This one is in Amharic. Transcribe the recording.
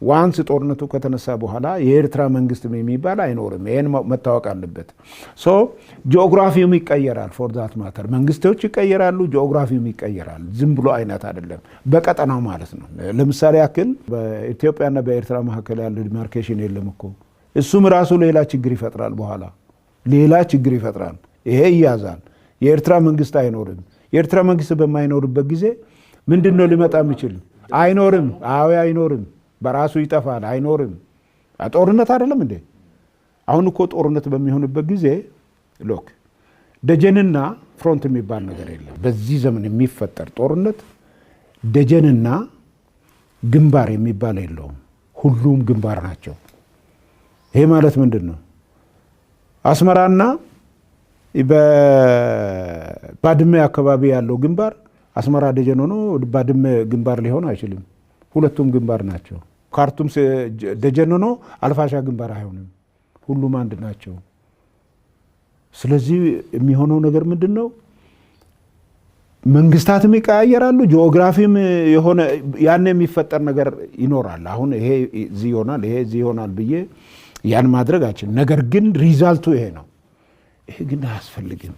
ዋንስ ጦርነቱ ከተነሳ በኋላ የኤርትራ መንግስት የሚባል አይኖርም። ይሄን መታወቅ አለበት። ሶ ጂኦግራፊውም ይቀየራል። ፎር ዛት ማተር መንግስቶች ይቀየራሉ፣ ጂኦግራፊውም ይቀየራል። ዝም ብሎ አይነት አይደለም፣ በቀጠናው ማለት ነው። ለምሳሌ ያክል በኢትዮጵያና በኤርትራ መካከል ያለው ዲማርኬሽን የለም እኮ። እሱም ራሱ ሌላ ችግር ይፈጥራል። በኋላ ሌላ ችግር ይፈጥራል። ይሄ ይያዛል። የኤርትራ መንግስት አይኖርም። የኤርትራ መንግስት በማይኖርበት ጊዜ ምንድነው ሊመጣ የሚችል? አይኖርም። አዎ አይኖርም። በራሱ ይጠፋል። አይኖርም። ጦርነት አይደለም እንዴ? አሁን እኮ ጦርነት በሚሆንበት ጊዜ ሎክ ደጀንና ፍሮንት የሚባል ነገር የለም። በዚህ ዘመን የሚፈጠር ጦርነት ደጀንና ግንባር የሚባል የለውም። ሁሉም ግንባር ናቸው። ይሄ ማለት ምንድን ነው? አስመራና በባድመ አካባቢ ያለው ግንባር አስመራ ደጀን ሆኖ ባድመ ግንባር ሊሆን አይችልም። ሁለቱም ግንባር ናቸው። ካርቱም ደጀን ሆኖ አልፋሻ ግንባር አይሆንም። ሁሉም አንድ ናቸው። ስለዚህ የሚሆነው ነገር ምንድን ነው? መንግስታትም ይቀያየራሉ። ጂኦግራፊም የሆነ ያን የሚፈጠር ነገር ይኖራል። አሁን ይሄ እዚህ ይሆናል፣ ይሄ እዚህ ይሆናል ብዬ ያን ማድረግ አይችልም። ነገር ግን ሪዛልቱ ይሄ ነው። ይሄ ግን አያስፈልግም።